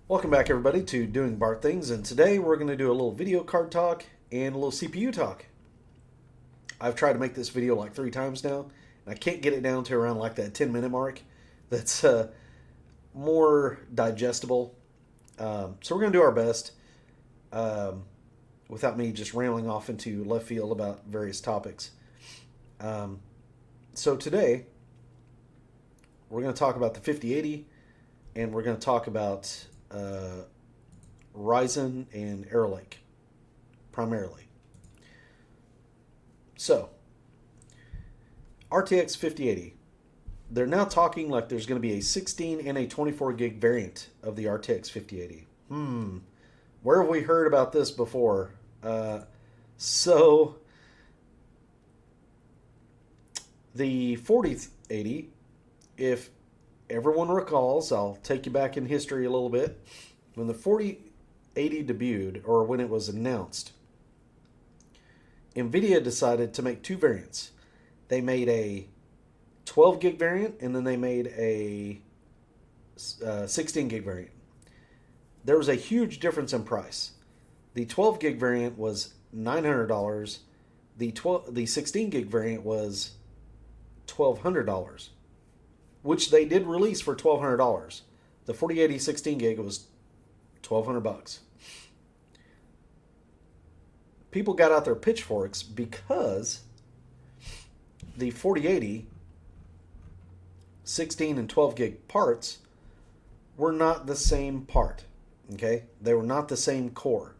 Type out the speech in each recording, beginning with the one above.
Welcome back everybody to Doing Bart Things, and today we're going to do a little video card talk and a little CPU talk. I've tried to make this video like 3 times now, and I can't get it down to around like that 10-minute mark that's more digestible. So we're going to do our best without me just rambling off into left field about various topics. So today we're going to talk about the 5080, and we're going to talk about Ryzen and Arrow Lake primarily. So RTX 5080, they're now talking like there's going to be a 16 and a 24 gig variant of the RTX 5080. Where have we heard about this before? So the 4080, if everyone recalls, I'll take you back in history a little bit. When the 4080 debuted, or when it was announced, Nvidia decided to make 2 variants. They made a 12 gig variant, and then they made a 16 gig variant. There was a huge difference in price. The 12 gig variant was $900. The 16 gig variant was $1,200. Which they did release for $1,200. The 4080 16 gig was $1,200. People got out their pitchforks because the 4080 16 and 12 gig parts were not the same part. Okay, they were not the same core.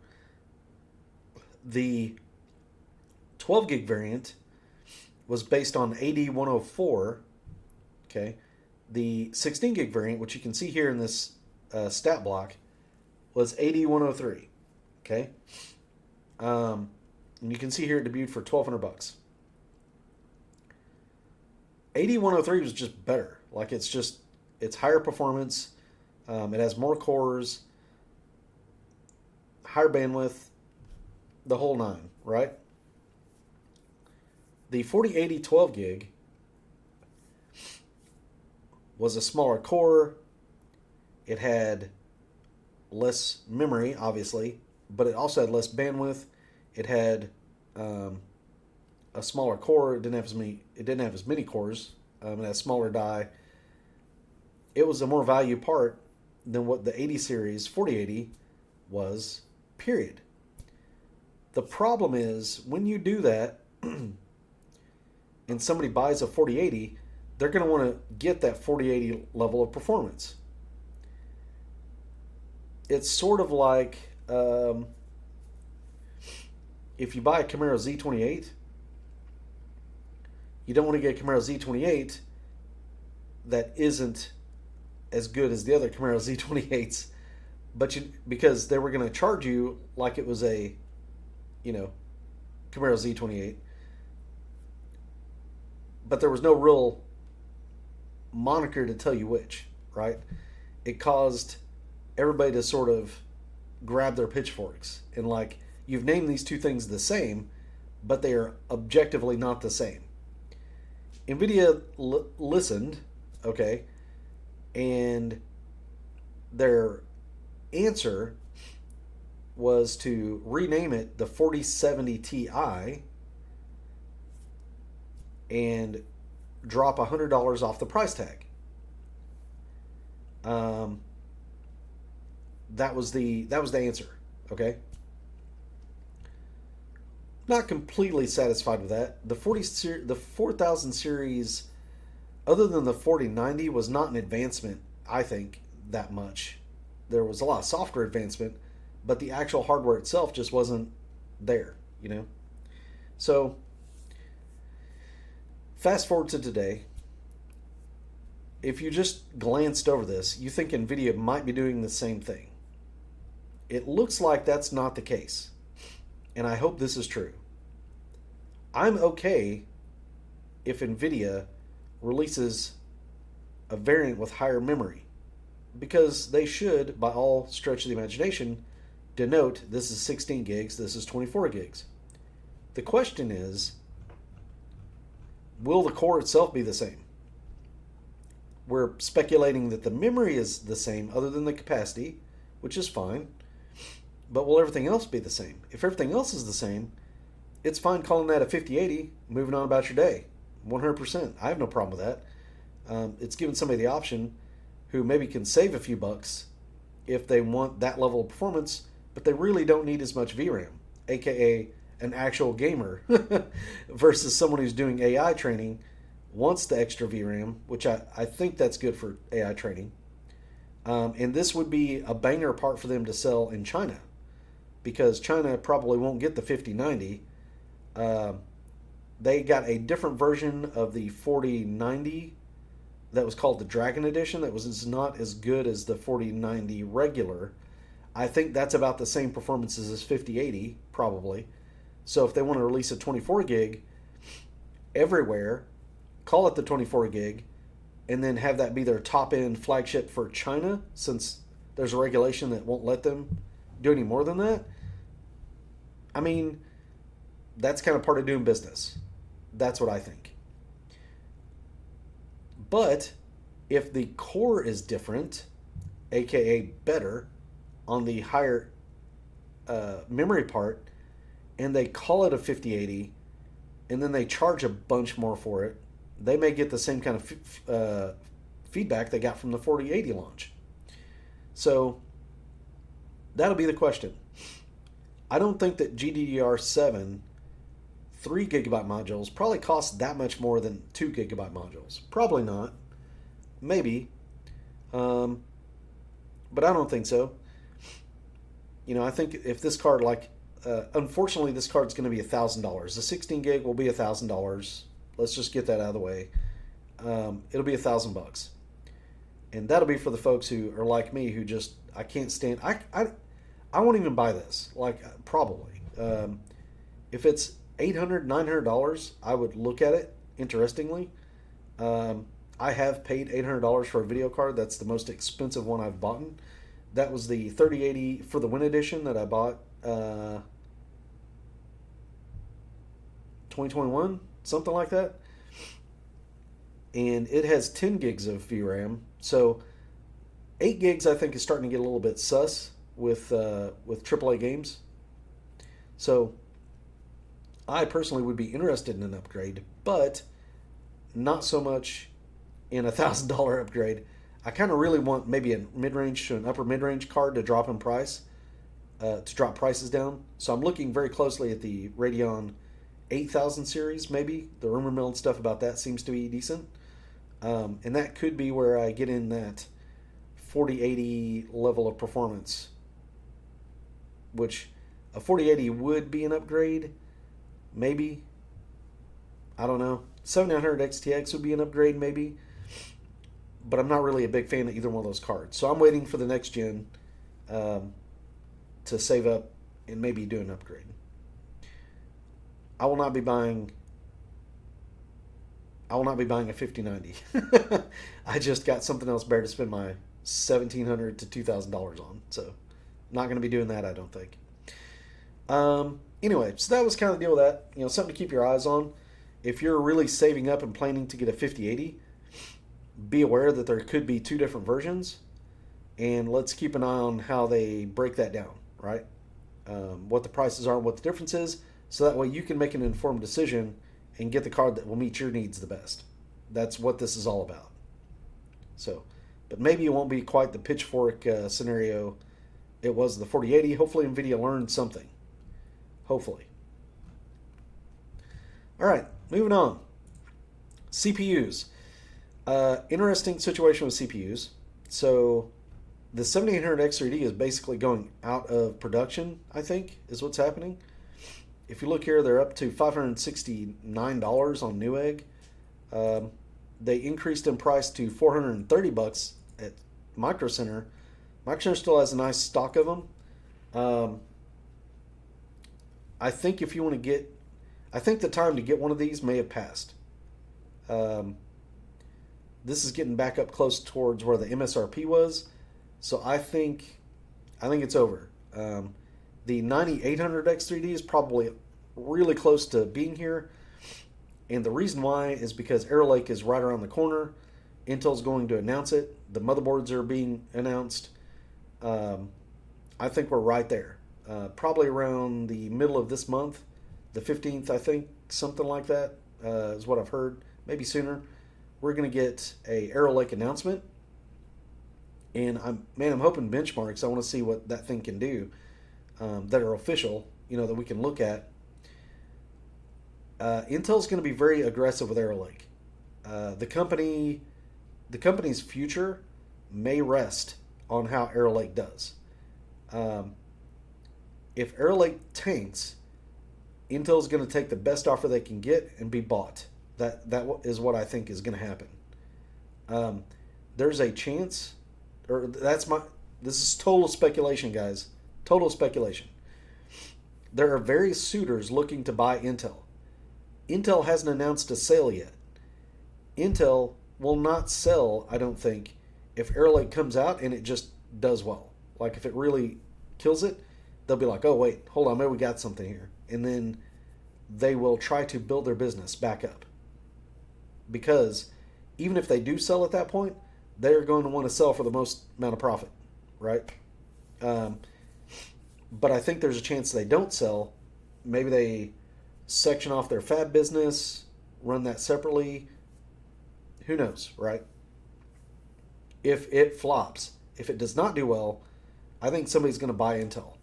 The 12 gig variant was based on AD104. Okay. The 16 gig variant, which you can see here in this stat block, was AD103. Okay, and you can see here it debuted for $1,200. AD103 was just better. Like it's higher performance. It has more cores, higher bandwidth, the whole 9. Right. The 4080 12 gig was a smaller core. It had less memory, obviously, but it also had less bandwidth. It had a smaller core. It didn't have as many cores. It had a smaller die. It was a more value part than what the 80 series 4080 was. Period. The problem is when you do that, and somebody buys a 4080. They're going to want to get that 4080 level of performance. It's sort of like if you buy a Camaro Z28, you don't want to get a Camaro Z28 that isn't as good as the other Camaro Z28s, because they were going to charge you like it was a, Camaro Z28, but there was no real moniker to tell you which, right? It caused everybody to sort of grab their pitchforks and like, you've named these 2 things the same, but they are objectively not the same. Nvidia listened, okay, and their answer was to rename it the 4070 Ti and drop $100 off the price tag. That was the answer. Okay. Not completely satisfied with that. The 4000 series, other than the 4090, was not an advancement. I think that much. There was a lot of software advancement, but the actual hardware itself just wasn't there. So. Fast forward to today. If you just glanced over this, you think Nvidia might be doing the same thing. It looks like that's not the case, and I hope this is true. I'm okay if Nvidia releases a variant with higher memory, because they should, by all stretch of the imagination, denote this is 16 gigs, this is 24 gigs. The question is, will the core itself be the same? We're speculating that the memory is the same other than the capacity, which is fine. But will everything else be the same? If everything else is the same, it's fine calling that a 5080, moving on about your day. 100%. I have no problem with that. It's giving somebody the option who maybe can save a few bucks if they want that level of performance, but they really don't need as much VRAM, aka an actual gamer, versus someone who's doing AI training wants the extra VRAM, which I think that's good for AI training. And this would be a banger part for them to sell in China, because China probably won't get the 5090. They got a different version of the 4090 that was called the Dragon Edition that was not as good as the 4090 regular. I think that's about the same performances as 5080, probably. So if they want to release a 24 gig everywhere, call it the 24 gig, and then have that be their top end flagship for China, since there's a regulation that won't let them do any more than that. I mean, that's kind of part of doing business. That's what I think. But if the core is different, aka better, on the higher memory part, and they call it a 5080, and then they charge a bunch more for it, they may get the same kind of feedback they got from the 4080 launch. So that'll be the question. I don't think that GDDR7 3 gigabyte modules probably cost that much more than 2 gigabyte modules. Probably not. Maybe. But I don't think so. You know, I think if this card, unfortunately, this card's going to be $1,000. The 16 gig will be $1,000. Let's just get that out of the way. It'll be $1,000, and that'll be for the folks who are like me, who just, I can't stand. I won't even buy this. Probably. If it's $800, $900, I would look at it interestingly. I have paid $800 for a video card. That's the most expensive one I've bought. That was the 3080 for the Win Edition that I bought 2021, something like that. And it has 10 gigs of VRAM. So 8 gigs I think is starting to get a little bit sus with AAA games. So I personally would be interested in an upgrade, but not so much in $1,000 upgrade. I kind of really want maybe a mid-range to an upper mid-range card to drop in price, to drop prices down. So I'm looking very closely at the Radeon 8000 series, maybe. The rumor mill and stuff about that seems to be decent. And that could be where I get in that 4080 level of performance, which a 4080 would be an upgrade, maybe. I don't know. 7900 XTX would be an upgrade, maybe. But I'm not really a big fan of either one of those cards. So I'm waiting for the next gen to save up and maybe do an upgrade. I will not be buying a 5090. I just got something else better to spend my $1,700 to $2,000 on. So not going to be doing that, I don't think. Anyway, so that was kind of the deal with that. You know, something to keep your eyes on. If you're really saving up and planning to get a 5080, be aware that there could be two different versions, and let's keep an eye on how they break that down, right? What the prices are and what the difference is, so that way you can make an informed decision and get the card that will meet your needs the best. That's what this is all about. So, but maybe it won't be quite the pitchfork scenario it was the 4080. Hopefully NVIDIA learned something. Hopefully. All right, moving on. CPUs. Interesting situation with CPUs. So the 7800 X3D is basically going out of production, I think, is what's happening. If you look here, they're up to $569 on Newegg. They increased in price to $430 at Micro Center. Micro Center still has a nice stock of them. I think if you want to get, I think the time to get one of these may have passed. This is getting back up close towards where the MSRP was, so I think it's over. The 9800 X3D is probably really close to being here, and the reason why is because Arrow Lake is right around the corner. Intel's going to announce it. The motherboards are being announced. I think we're right there. Probably around the middle of this month, the 15th, I think, something like that is what I've heard. Maybe sooner. We're going to get a Arrow Lake announcement, and I'm hoping benchmarks. I want to see what that thing can do that are official, that we can look at. Intel's going to be very aggressive with Arrow Lake. The company's future may rest on how Arrow Lake does. If Arrow Lake tanks, Intel's going to take the best offer they can get and be bought. That is what I think is going to happen. There's a chance, this is total speculation, guys. Total speculation. There are various suitors looking to buy Intel. Intel hasn't announced a sale yet. Intel will not sell, I don't think, if Arrow Lake comes out and it just does well. Like if it really kills it, they'll be like, oh wait, hold on, maybe we got something here. And then they will try to build their business back up. Because even if they do sell at that point, they're going to want to sell for the most amount of profit, right? But I think there's a chance they don't sell. Maybe they section off their fab business, run that separately. Who knows, right? If it flops, if it does not do well, I think somebody's going to buy Intel.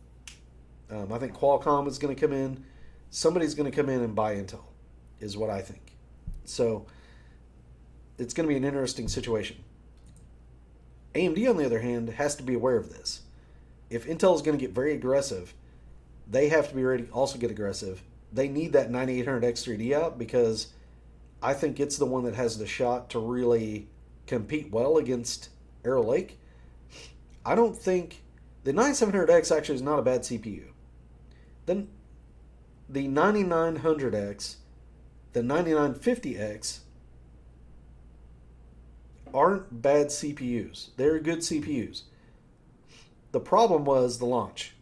I think Qualcomm is going to come in. Somebody's going to come in and buy Intel, is what I think. So it's going to be an interesting situation. AMD, on the other hand, has to be aware of this. If Intel is going to get very aggressive, they have to be ready to also get aggressive. They need that 9800 X3D out because I think it's the one that has the shot to really compete well against Arrow Lake. I don't think the 9700X actually is not a bad CPU. Then the 9900X, the 9950X aren't bad CPUs. They're good CPUs. The problem was the launch.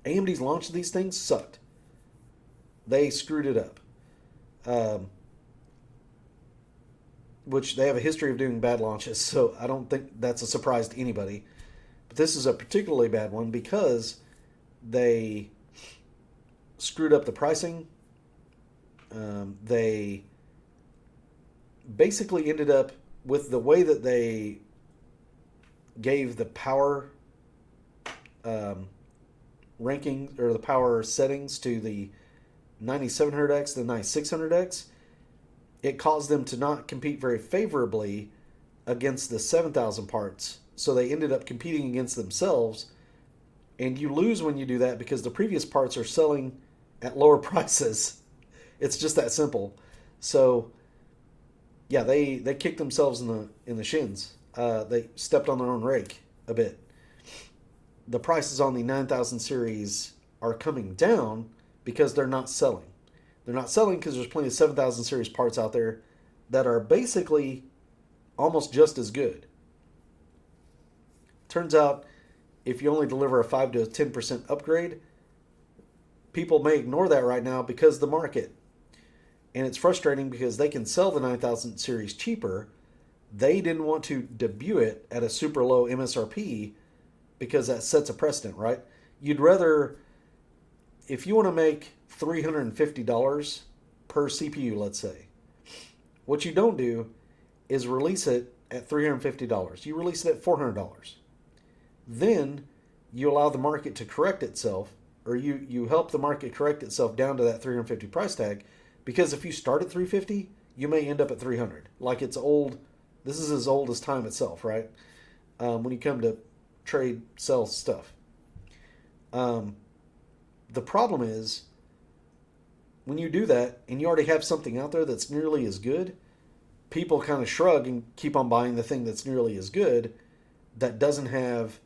AMD's launch of these things sucked. They screwed it up. Which they have a history of doing bad launches, so I don't think that's a surprise to anybody. But this is a particularly bad one because they screwed up the pricing. They basically ended up with the way that they gave the power ranking or the power settings to the 9700X, the 9600X, it caused them to not compete very favorably against the 7000 parts. So they ended up competing against themselves. And you lose when you do that because the previous parts are selling at lower prices. It's just that simple. So yeah, they kicked themselves in the shins. They stepped on their own rake a bit. The prices on the 9000 series are coming down because they're not selling. They're not selling because there's plenty of 7000 series parts out there that are basically almost just as good. Turns out if you only deliver a 5 to 10% upgrade, people may ignore that right now because of the market. And it's frustrating because they can sell the 9000 series cheaper. They didn't want to debut it at a super low MSRP because that sets a precedent, right? You'd rather, if you want to make $350 per CPU, let's say, what you don't do is release it at $350. You release it at $400. Then you allow the market to correct itself, or you help the market correct itself down to that $350 price tag, because if you start at $350, you may end up at $300. Like it's old. This is as old as time itself, right? When you come to trade, sell stuff. The problem is when you do that and you already have something out there that's nearly as good, people kind of shrug and keep on buying the thing that's nearly as good that doesn't have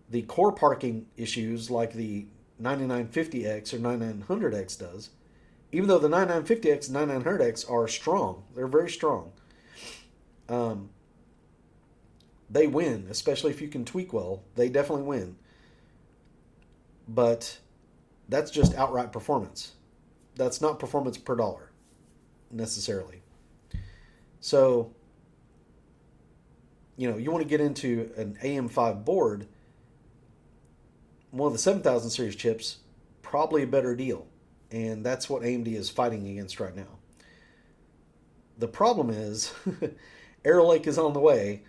the core parking issues like the 9950X or 9900X does. Even though the 9950X and 9900X are strong. They're very strong. They win, especially if you can tweak well. They definitely win. But that's just outright performance. That's not performance per dollar, necessarily. So, you want to get into an AM5 board, one of the 7000 series chips, probably a better deal. And that's what AMD is fighting against right now. The problem is Arrow Lake is on the way.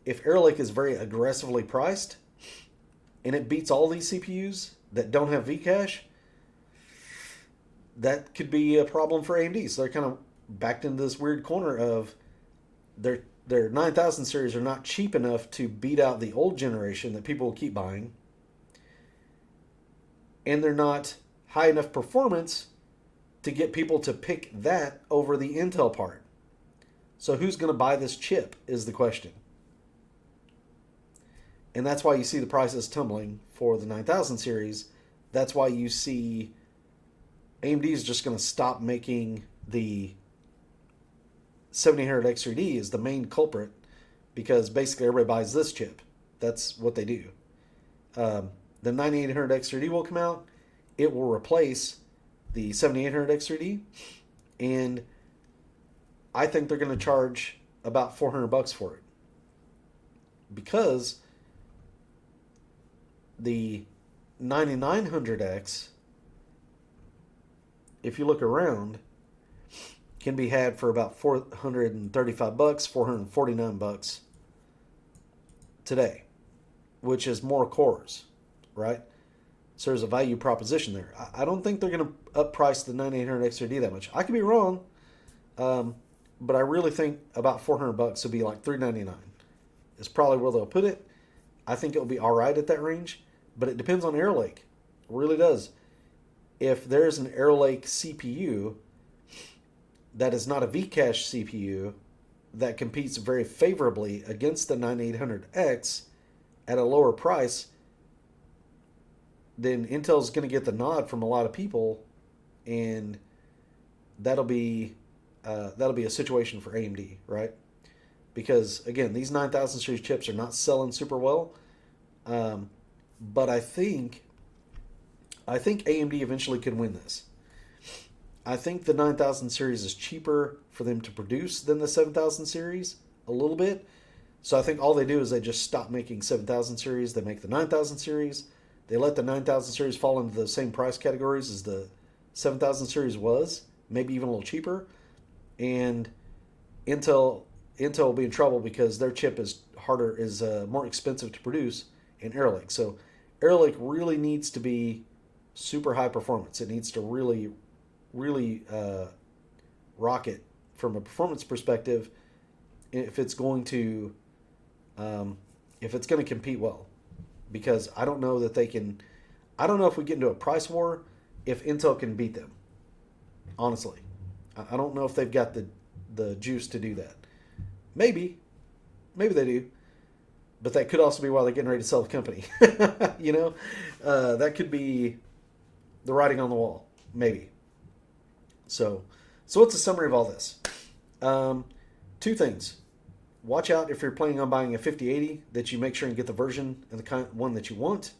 If Arrow Lake is very aggressively priced and it beats all these CPUs that don't have Vcache, that could be a problem for AMD. So they're kind of backed into this weird corner of their 9000 series are not cheap enough to beat out the old generation that people will keep buying. And they're not high enough performance to get people to pick that over the Intel part. So who's going to buy this chip is the question. And that's why you see the prices tumbling for the 9000 series. That's why you see AMD is just going to stop making the 7800 X3D is the main culprit, because basically everybody buys this chip. That's what they do. The 9800 X3D will come out. It will replace the 7800 X3D, and I think they're going to charge about $400 for it, because the 9900X, if you look around, can be had for about $435, $449 today, which is more cores, right? So there's a value proposition there. I don't think they're going to upprice the 9800 X3D that much. I could be wrong, but I really think about $400 would be like $399. Is probably where they'll put it. I think it'll be all right at that range, but it depends on Arrow Lake. It really does. If there's an Arrow Lake CPU that is not a Vcache CPU that competes very favorably against the 9800X at a lower price, then Intel's going to get the nod from a lot of people, and that'll be a situation for AMD, right? Because again, these 9000 series chips are not selling super well, but I think AMD eventually could win this. I think the 9000 series is cheaper for them to produce than the 7000 series a little bit. So I think all they do is they just stop making 7000 series. They make the 9000 series. They let the 9000 series fall into the same price categories as the 7000 series was, maybe even a little cheaper. And Intel will be in trouble because their chip is more expensive to produce in Arrow Lake. So Arrow Lake really needs to be super high performance. It needs to really rocket from a performance perspective if it's going to compete well, because I don't know that they can. I don't know if we get into a price war if Intel can beat them. Honestly, I don't know if they've got the juice to do that. Maybe they do, but that could also be why they're getting ready to sell the company. That could be the writing on the wall, maybe. So what's the summary of all this? Two things. Watch out if you're planning on buying a 5080 that you make sure and get the version and the kind one that you want,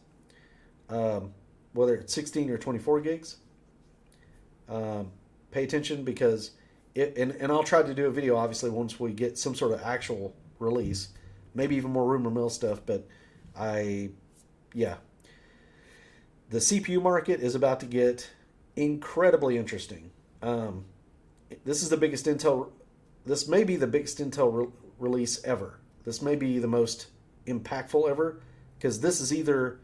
whether it's 16 or 24 gigs. Pay attention because and I'll try to do a video obviously once we get some sort of actual release, maybe even more rumor mill stuff. But the CPU market is about to get incredibly interesting. This is the biggest Intel. This may be the biggest Intel release ever. This may be the most impactful ever, because this is either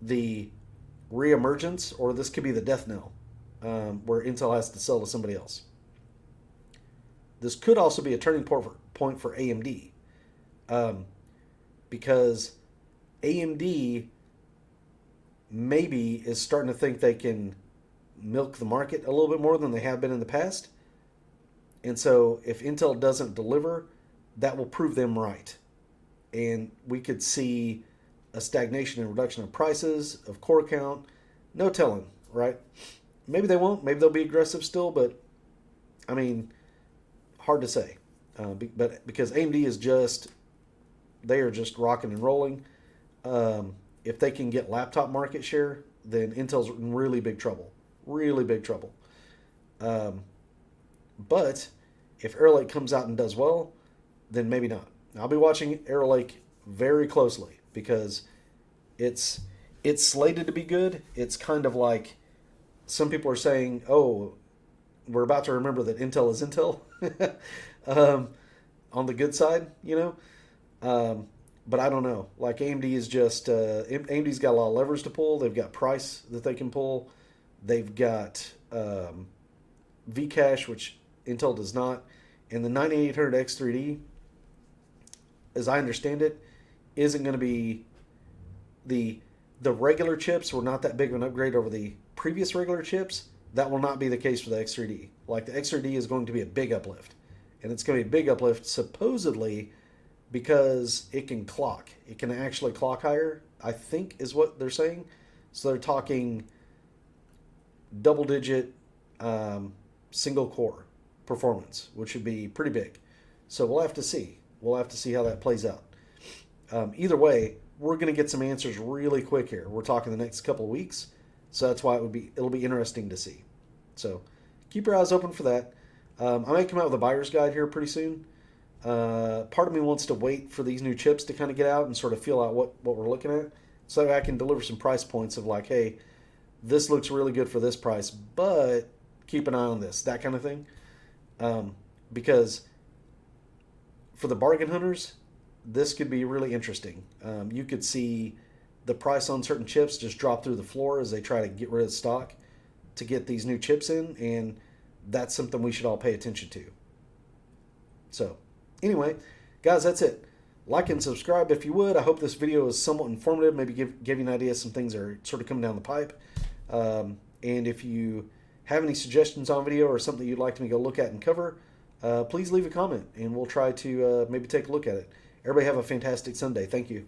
the reemergence or this could be the death knell, where Intel has to sell to somebody else. This could also be a turning point for AMD, because AMD maybe is starting to think they can milk the market a little bit more than they have been in the past. And so if Intel doesn't deliver, that will prove them right. And we could see a stagnation and reduction of prices, of core count. No telling, right? Maybe they won't. Maybe they'll be aggressive still, but I mean, hard to say. But because AMD is they are just rocking and rolling. If they can get laptop market share, then Intel's in really big trouble. Really big trouble. But if Arrow Lake comes out and does well, then maybe not. I'll be watching Arrow Lake very closely because it's It's slated to be good. It's kind of like some people are saying, oh, we're about to remember that Intel is Intel um, on the good side, you know? But I don't know. Like AMD is just, AMD's got a lot of levers to pull. They've got price that they can pull. They've got Vcache, which Intel does not. And the 9800 X3D, as I understand it, isn't going to be the regular chips were not that big of an upgrade over the previous regular chips. That will not be the case for the X3D. Like the X3D is going to be a big uplift, and it's going to be a big uplift supposedly because it can clock. It can actually clock higher, I think is what they're saying. So they're talking double digit single core performance, which would be pretty big. So we'll have to see. We'll have to see how that plays out. Either way, we're going to get some answers really quick here. We're talking the next couple of weeks, so that's why it'll be interesting to see. So keep your eyes open for that. I may come out with a buyer's guide here pretty soon. Part of me wants to wait for these new chips to kind of get out and sort of feel out what we're looking at, so that I can deliver some price points of like, hey, this looks really good for this price, but keep an eye on this, that kind of thing. Because for the bargain hunters, this could be really interesting. You could see the price on certain chips just drop through the floor as they try to get rid of stock to get these new chips in, and that's something we should all pay attention to. So, anyway, guys, that's it. Like and subscribe if you would. I hope this video is somewhat informative, maybe give you an idea of some things that are sort of coming down the pipe. And if you have any suggestions on video or something you'd like me to go look at and cover, please leave a comment, and we'll try to maybe take a look at it. Everybody have a fantastic Sunday. Thank you.